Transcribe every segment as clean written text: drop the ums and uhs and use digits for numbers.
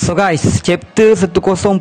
So guys, chapter 1047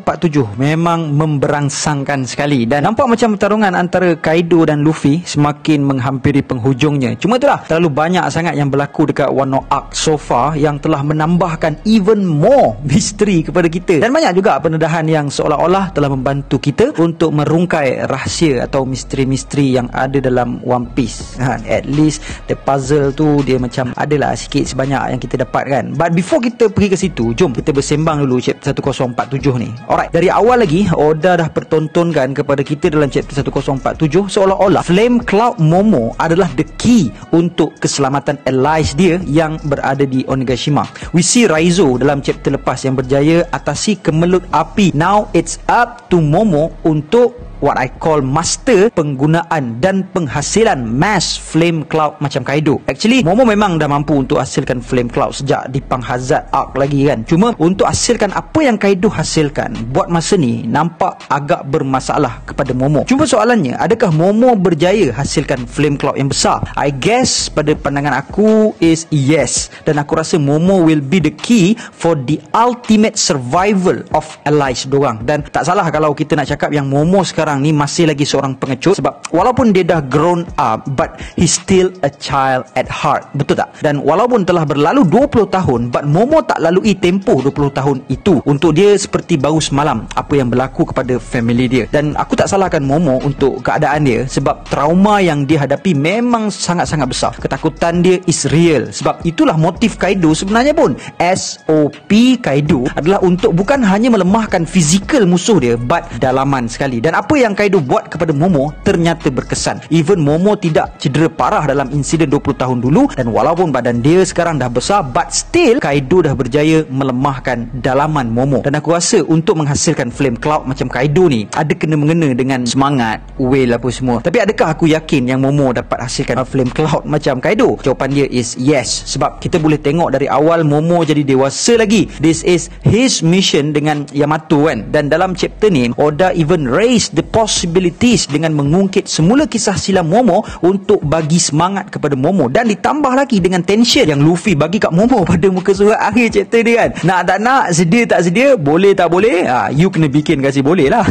memang memberangsangkan sekali dan nampak macam pertarungan antara Kaido dan Luffy semakin menghampiri penghujungnya. Cuma itulah, terlalu banyak sangat yang berlaku dekat Wano Arc so far yang telah menambahkan even more misteri kepada kita, dan banyak juga pendedahan yang seolah-olah telah membantu kita untuk merungkai rahsia atau misteri-misteri yang ada dalam One Piece. At least the puzzle tu dia macam adalah sikit sebanyak yang kita dapatkan. But before kita pergi ke situ, jom kita bersembang dulu chapter 1047 ni. Alright, dari awal lagi Oda dah pertontonkan kepada kita dalam chapter 1047 seolah-olah Flame Cloud Momo adalah the key untuk keselamatan allies dia yang berada di Onigashima. We see Raizo dalam chapter lepas yang berjaya atasi kemelut api. Now it's up to Momo untuk what I call master penggunaan dan penghasilan mass flame cloud macam Kaido. Actually Momo memang dah mampu untuk hasilkan flame cloud sejak di Pang Hazard arc lagi kan. Cuma untuk hasilkan apa yang Kaido hasilkan buat masa ni nampak agak bermasalah kepada Momo. Cuma soalannya, adakah Momo berjaya hasilkan flame cloud yang besar? I guess pada pandangan aku is yes, dan aku rasa Momo will be the key for the ultimate survival of allies dorang. Dan tak salah kalau kita nak cakap yang Momo sekarang ni masih lagi seorang pengecut, sebab walaupun dia dah grown up but he's still a child at heart. Betul tak? Dan walaupun telah berlalu 20 tahun but Momo tak lalui tempoh 20 tahun itu. Untuk dia seperti baru semalam apa yang berlaku kepada family dia. Dan aku tak salahkan Momo untuk keadaan dia, sebab trauma yang dia hadapi memang sangat-sangat besar. Ketakutan dia is real. Sebab itulah motif Kaido sebenarnya pun. SOP Kaido adalah untuk bukan hanya melemahkan fizikal musuh dia but dalaman sekali. Dan apa yang Kaido buat kepada Momo ternyata berkesan. Even Momo tidak cedera parah dalam insiden 20 tahun dulu, dan walaupun badan dia sekarang dah besar but still Kaido dah berjaya melemahkan dalaman Momo. Dan aku rasa untuk menghasilkan flame cloud macam Kaido ni ada kena-mengena dengan semangat, will apa semua. Tapi adakah aku yakin yang Momo dapat hasilkan flame cloud macam Kaido? Jawapan dia is yes. Sebab kita boleh tengok dari awal Momo jadi dewasa lagi. This is his mission dengan Yamato kan. Dan dalam chapter ni Oda even raise the possibilities dengan mengungkit semula kisah silam Momo untuk bagi semangat kepada Momo, dan ditambah lagi dengan tension yang Luffy bagi kat Momo pada muka surat akhir chapter dia kan. Nak tak nak, sedia tak sedia, boleh tak boleh, you kena bikin kasi boleh lah.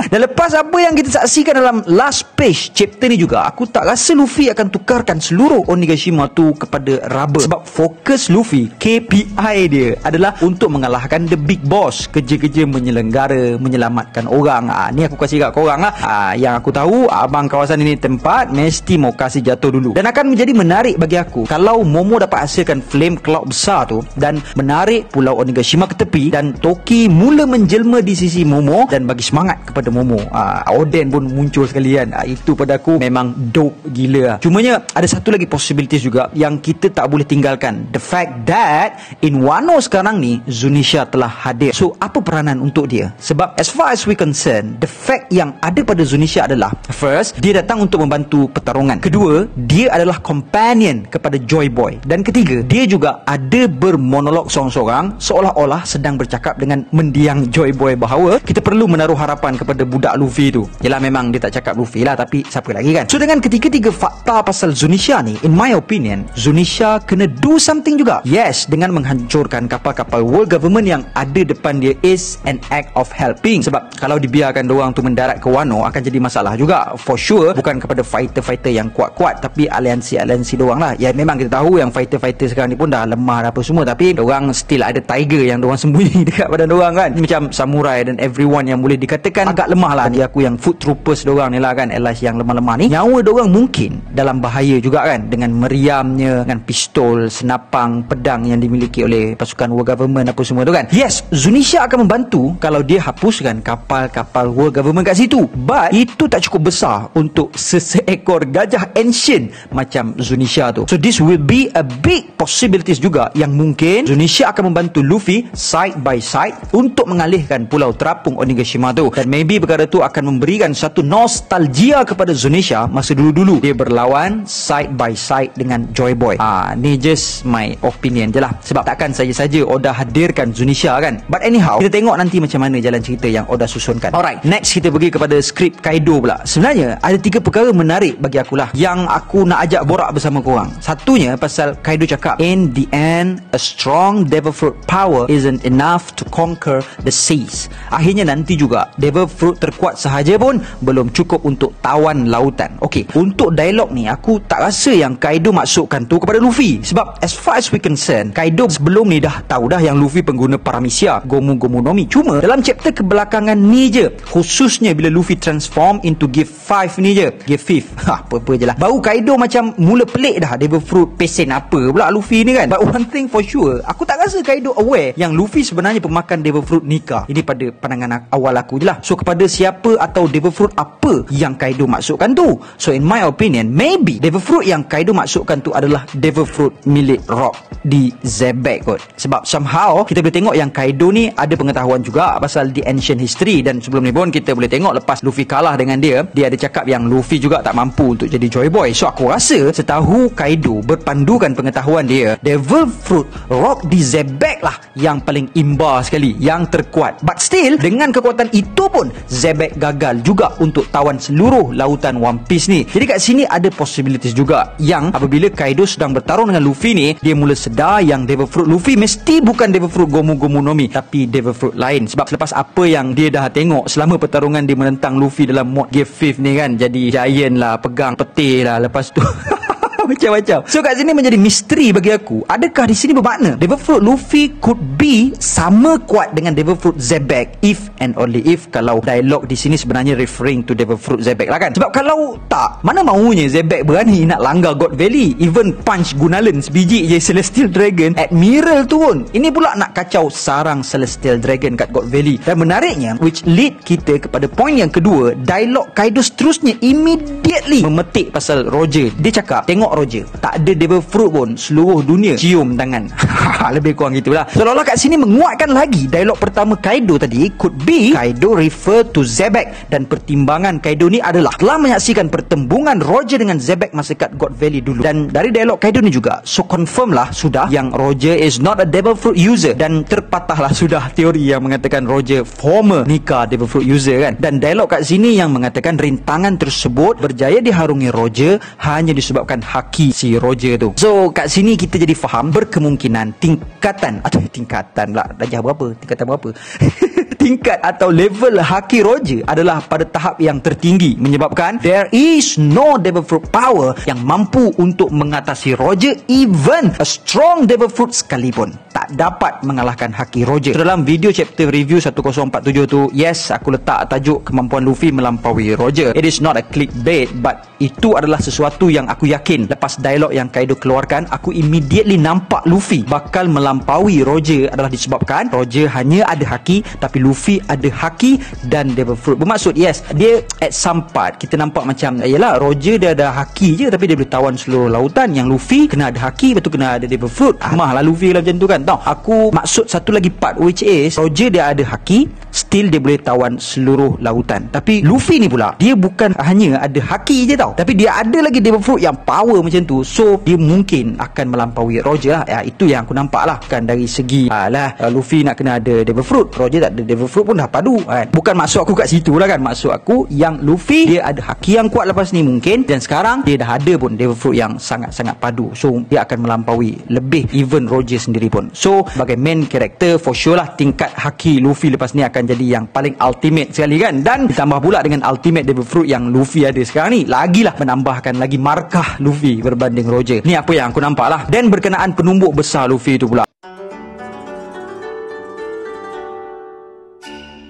Dan lepas apa yang kita saksikan dalam last page chapter ni juga, aku tak rasa Luffy akan tukarkan seluruh Onigashima tu kepada rubber. Sebab fokus Luffy, KPI dia adalah untuk mengalahkan the big boss. Kerja-kerja menyelenggara, menyelamatkan orang. Ni aku kasih kat korang lah. Yang aku tahu abang kawasan ini tempat mesti mau kasih jatuh dulu. Dan akan menjadi menarik bagi aku kalau Momo dapat hasilkan flame cloud besar tu dan menarik pulau Onigashima ke tepi, dan Toki mula menjelma di sisi Momo dan bagi semangat kepada Momo. Oden pun muncul sekalian. Itu pada aku memang dope gila. Cumanya ada satu lagi possibilities juga yang kita tak boleh tinggalkan. The fact that in Wano sekarang ni Zunisha telah hadir. So apa peranan untuk dia? Sebab as far as we concern, the fact yang ada pada Zunisha adalah, first, dia datang untuk membantu pertarungan. Kedua, dia adalah companion kepada Joy Boy. Dan ketiga, dia juga ada bermonolog seorang-seorang seolah-olah sedang bercakap dengan mendiang Joy Boy bahawa kita perlu menaruh harapan kepada budak Luffy tu. Yelah, memang dia tak cakap Luffy lah, tapi siapa lagi kan. So dengan ketiga-tiga fakta pasal Zunisha ni, in my opinion, Zunisha kena do something juga. Yes, dengan menghancurkan kapal-kapal world government yang ada depan dia is an act of helping. Sebab kalau dibiarkan diorang tu mendarat ke Wano akan jadi masalah juga. For sure, bukan kepada fighter-fighter yang kuat-kuat, tapi aliansi-aliansi diorang lah. Ya memang kita tahu yang fighter-fighter sekarang ni pun dah lemah apa semua, tapi diorang still ada tiger yang diorang sembunyi dekat badan diorang kan. Macam samurai dan everyone yang boleh dikatakan agak lemah lah. Bagi aku yang foot troopers diorang ni lah kan, allies yang lemah-lemah ni, nyawa diorang mungkin dalam bahaya juga kan, dengan meriamnya, dengan pistol, senapang, pedang yang dimiliki oleh pasukan world government apa semua tu kan. Yes, Zunisha akan membantu kalau dia hapuskan kapal-kapal world government kat situ. But itu tak cukup besar untuk seekor gajah ancient macam Zunisha tu. So this will be a big possibilities juga yang mungkin Zunisha akan membantu Luffy side by side untuk mengalihkan pulau terapung Onigashima tu. Dan maybe perkara tu akan memberikan satu nostalgia kepada Zunisha masa dulu-dulu dia berlawan side by side dengan Joy Boy. Ni just my opinion je lah, sebab takkan saja-saja Oda hadirkan Zunisha kan. But anyhow, kita tengok nanti macam mana jalan cerita yang Oda susunkan. Alright, next kita pergi kepada skrip Kaido pula. Sebenarnya ada 3 perkara menarik bagi akulah yang aku nak ajak borak bersama korang. Satunya pasal Kaido cakap, in the end a strong devil fruit power isn't enough to conquer the seas. Akhirnya nanti juga devil fruit terkuat sahaja pun belum cukup untuk tawan lautan. Okey, untuk dialog ni aku tak rasa yang Kaido masukkan tu kepada Luffy, sebab as far as we concern, Kaido sebelum ni dah tahu dah yang Luffy pengguna Paramecia Gomu Gomu no Mi. Cuma dalam chapter kebelakangan ni je, khususnya bila Luffy transform into Gear 5 ni je, Gear 5 apa-apa je lah, baru Kaido macam mula pelik dah devil fruit pesen apa pula Luffy ni kan. But one thing for sure, aku tak rasa Kaido aware yang Luffy sebenarnya pemakan devil fruit Nika. Ini pada pandangan awal aku je lah. So kepada siapa atau devil fruit apa yang Kaido masukkan tu? So in my opinion, maybe devil fruit yang Kaido masukkan tu adalah devil fruit milik Rock di Zebek kot. Sebab somehow kita boleh tengok yang Kaido ni ada pengetahuan juga pasal the ancient history, dan sebelum ni pun kita boleh tengok lepas Luffy kalah dengan dia ada cakap yang Luffy juga tak mampu untuk jadi Joy Boy. So aku rasa setahu Kaido berpandukan pengetahuan dia, devil fruit Rock di Zebek lah yang paling imba sekali, yang terkuat. But still, dengan kekuatan itu pun Zebek gagal juga untuk tawan seluruh lautan One Piece ni. Jadi kat sini ada possibilities juga yang apabila Kaido sedang bertarung dengan Luffy ni, dia mula sedar yang devil fruit Luffy mesti bukan devil fruit Gomu Gomu no Mi, tapi devil fruit lain. Sebab selepas apa yang dia dah tengok selama pertarungan dia menentang Luffy dalam mod Gear 5 ni kan, jadi giant lah, pegang peti lah, lepas tu macam-macam. So kat sini menjadi misteri bagi aku. Adakah di sini bermakna devil fruit Luffy could be sama kuat dengan devil fruit Zebek, if and only if kalau dialog di sini sebenarnya referring to devil fruit Zebek lah kan. Sebab kalau tak, mana maunya Zebek berani nak langgar God Valley, even punch Gunalan sebiji je Celestial Dragon Admiral tu pun. Ini pula nak kacau sarang Celestial Dragon kat God Valley. Dan menariknya, which lead kita kepada poin yang kedua, dialog Kaido seterusnya immediately memetik pasal Roger. Dia cakap, tengok Roger, tak ada devil fruit pun, seluruh dunia cium tangan. Lebih kurang gitulah. Seolah-olah kat sini menguatkan lagi dialog pertama Kaido tadi, could be Kaido refer to Zebek, dan pertimbangan Kaido ni adalah telah menyaksikan pertembungan Roger dengan Zebek masa kat God Valley dulu. Dan dari dialog Kaido ni juga, so confirm lah sudah yang Roger is not a devil fruit user, dan terpatahlah sudah teori yang mengatakan Roger former Nika devil fruit user kan. Dan dialog kat sini yang mengatakan rintangan tersebut berjaya diharungi Roger hanya disebabkan haki si Roger tu. So kat sini kita jadi faham berkemungkinan tingkatan lah, darjah berapa, tingkatan berapa tingkat atau level haki Roger adalah pada tahap yang tertinggi, menyebabkan there is no devil fruit power yang mampu untuk mengatasi Roger. Even a strong devil fruit sekalipun tak dapat mengalahkan haki Roger. So, dalam video chapter review 1047 tu, yes, aku letak tajuk kemampuan Luffy melampaui Roger. It is not a clickbait, but itu adalah sesuatu yang aku yakin lepas dialog yang Kaido keluarkan, aku immediately nampak Luffy bakal melampaui Roger adalah disebabkan Roger hanya ada haki, tapi Luffy ada haki dan devil fruit. Bermaksud, yes, dia at some part kita nampak macam, yelah, Roger dia ada haki je tapi dia boleh tawan seluruh lautan, yang Luffy kena ada haki, lepas tu kena ada devil fruit. Mah lah Luffy lah macam tu kan. Tahu, aku maksud satu lagi part, which is Roger dia ada haki, still dia boleh tawan seluruh lautan. Tapi Luffy ni pula, dia bukan hanya ada haki je tau, tapi dia ada lagi devil fruit yang power macam tu. So dia mungkin akan melampaui Roger lah. Itu yang aku nampak lah. Kan dari segi Luffy nak kena ada devil fruit, Roger tak ada devil fruit pun dah padu kan. Bukan maksud aku kat situ lah kan. Maksud aku yang Luffy dia ada haki yang kuat lepas ni mungkin, dan sekarang dia dah ada pun devil fruit yang sangat-sangat padu. So dia akan melampaui lebih even Roger sendiri pun. So sebagai main character, for sure lah tingkat haki Luffy lepas ni akan jadi yang paling ultimate sekali kan. Dan ditambah pula dengan ultimate devil fruit yang Luffy ada sekarang ni, lagilah menambahkan lagi markah Luffy berbanding Roger. Ni apa yang aku nampak lah. Dan berkenaan penumbuk besar Luffy tu pula,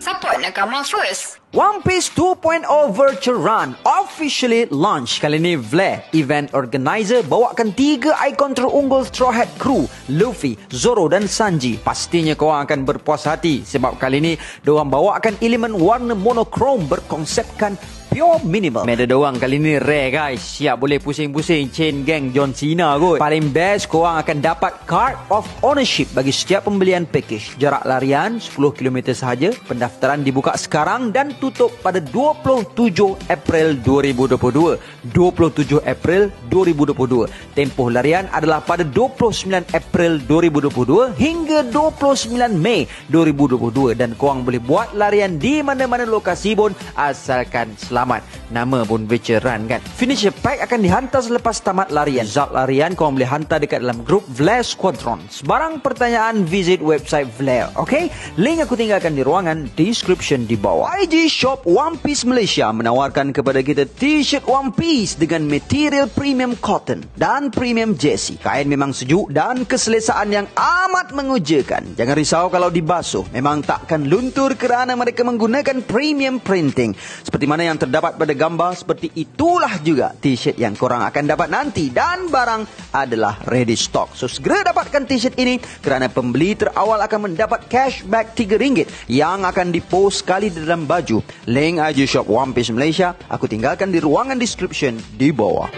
siapa nak come out first? One Piece 2.0 Virtual Run officially launch. Kali ni Vlad, event organizer, bawakan 3 ikon terunggul Straw Hat Crew, Luffy, Zoro dan Sanji. Pastinya korang akan berpuas hati sebab kali ni diorang bawakan elemen warna monokrom berkonsepkan pure minimal. Meta dorang kali ni rare guys. Siap boleh pusing-pusing chain gang John Cena kot. Paling best, korang akan dapat card of ownership bagi setiap pembelian package. Jarak larian 10 km sahaja. Pendaftaran dibuka sekarang dan tutup pada 27 April 2022. 27 April 2022. Tempoh larian adalah pada 29 April 2022 hingga 29 Mei 2022 dan korang boleh buat larian di mana-mana lokasi pun asalkan selamat. Nama pun veteran kan. Finisher pack akan dihantar selepas tamat larian. Result larian korang boleh hantar dekat dalam grup Vlair Squadron. Sebarang pertanyaan visit website Vlair. Okay? Link aku tinggalkan di ruangan description di bawah. IG Shop One Piece Malaysia menawarkan kepada kita t-shirt One Piece dengan material premium cotton dan premium jersey. Kain memang sejuk dan keselesaan yang amat mengujakan. Jangan risau kalau dibasuh. Memang takkan luntur kerana mereka menggunakan premium printing. Seperti mana yang terdapat pada gambar, seperti itulah juga t-shirt yang korang akan dapat nanti. Dan barang adalah ready stock. So segera dapatkan t-shirt ini kerana pembeli terawal akan mendapat cashback RM3 yang akan dipost sekali di dalam baju. Link IG Shop One Piece Malaysia aku tinggalkan di ruangan description di bawah.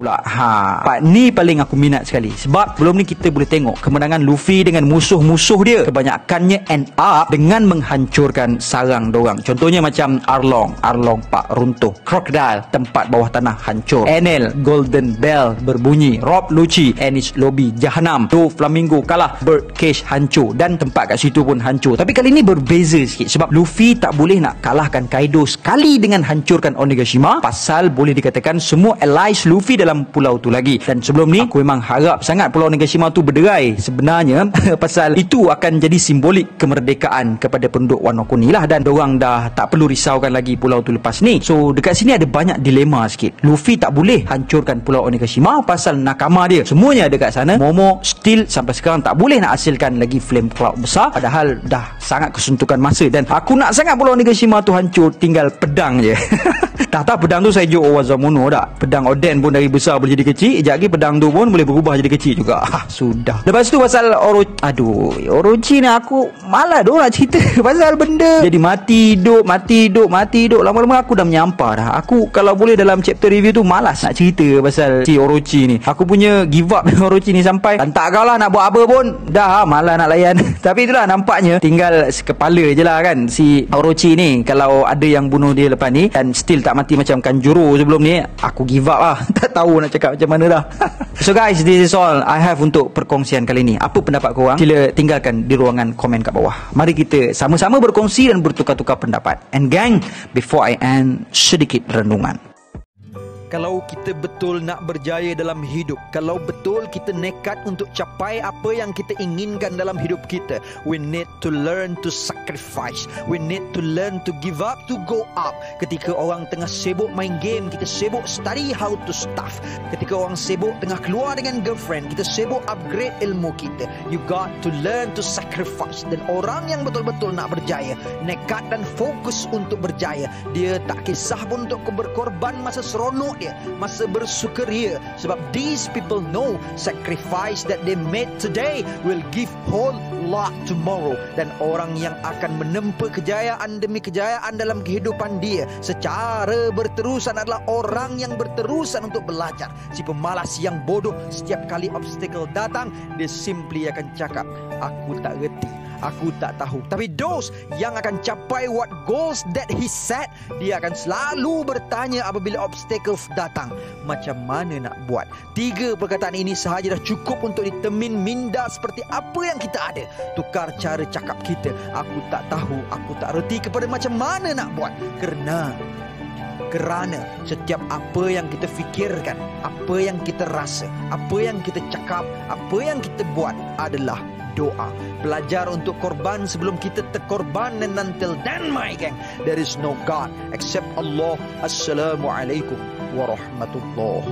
Part ni paling aku minat sekali sebab belum ni kita boleh tengok kemenangan Luffy dengan musuh-musuh dia kebanyakannya end up dengan menghancurkan sarang dorang. Contohnya macam Arlong Pak runtuh, Crocodile tempat bawah tanah hancur, Enel Golden Bell berbunyi, Rob Lucci Enish Lobby Jahanam, Do Flamingo kalah, Bird Cage hancur dan tempat kat situ pun hancur. Tapi kali ni berbeza sikit sebab Luffy tak boleh nak kalahkan Kaido sekali dengan hancurkan Onigashima pasal boleh dikatakan semua allies Luffy dalam pulau tu lagi. Dan sebelum ni aku memang harap sangat pulau Onigashima tu berderai sebenarnya pasal itu akan jadi simbolik kemerdekaan kepada penduduk Wano Kuni lah dan dorang dah tak perlu risaukan lagi pulau tu lepas ni. So dekat sini ada banyak dilema sikit. Luffy tak boleh hancurkan pulau Onigashima pasal nakama dia semuanya ada kat sana. Momo still sampai sekarang tak boleh nak hasilkan lagi flame cloud besar padahal dah sangat kesuntukan masa dan aku nak sangat pulau Onigashima tu hancur tinggal pedang je. Tak pedang tu saya jual Owazamono dah. Pedang Oden pun dari besar boleh jadi kecil. Sekejap lagi pedang tu pun boleh berubah jadi kecil juga. Sudah. Lepas tu pasal Orochi ni aku malas dah nak cerita pasal benda jadi mati hidup. Lama-lama aku dah menyampah dah. Aku kalau boleh dalam chapter review tu malas nak cerita pasal si Orochi ni. Aku punya give up Orochi ni sampai tak kau lah nak buat apa pun dah malas nak layan. Tapi itulah nampaknya tinggal sekepala je lah kan si Orochi ni. Kalau ada yang bunuh dia lepas ni dan still tak mati macam Kanjuro sebelum ni, aku give up lah. Tak tahu nak cakap macam mana dah. So guys, this is all I have untuk perkongsian kali ni. Apa pendapat korang? Sila tinggalkan di ruangan komen kat bawah. Mari kita sama-sama berkongsi dan bertukar-tukar pendapat. And gang, before I end, sedikit renungan. Kalau kita betul nak berjaya dalam hidup, kalau betul kita nekat untuk capai apa yang kita inginkan dalam hidup kita, we need to learn to sacrifice. We need to learn to give up, to go up. Ketika orang tengah sibuk main game, kita sibuk study how to stuff. Ketika orang sibuk tengah keluar dengan girlfriend, kita sibuk upgrade ilmu kita. You got to learn to sacrifice. Dan orang yang betul-betul nak berjaya, nekat dan fokus untuk berjaya, dia tak kisah pun untuk berkorban masa seronok dia, masa bersukaria, sebab these people know sacrifice that they made today will give whole lot tomorrow. Dan orang yang akan menempa kejayaan demi kejayaan dalam kehidupan dia secara berterusan adalah orang yang berterusan untuk belajar. Si pemalas yang bodoh, setiap kali obstacle datang, dia simply akan cakap, aku tak reti, aku tak tahu. Tapi those yang akan capai what goals that he set, dia akan selalu bertanya apabila obstacles datang, macam mana nak buat? 3 perkataan ini sahaja dah cukup untuk ditemin minda seperti apa yang kita ada. Tukar cara cakap kita, aku tak tahu, aku tak reti, kepada macam mana nak buat. Kerana setiap apa yang kita fikirkan, apa yang kita rasa, apa yang kita cakap, apa yang kita buat adalah doa. Belajar untuk korban sebelum kita terkorban. And until then, my gang, there is no God except Allah. Assalamualaikum warahmatullahi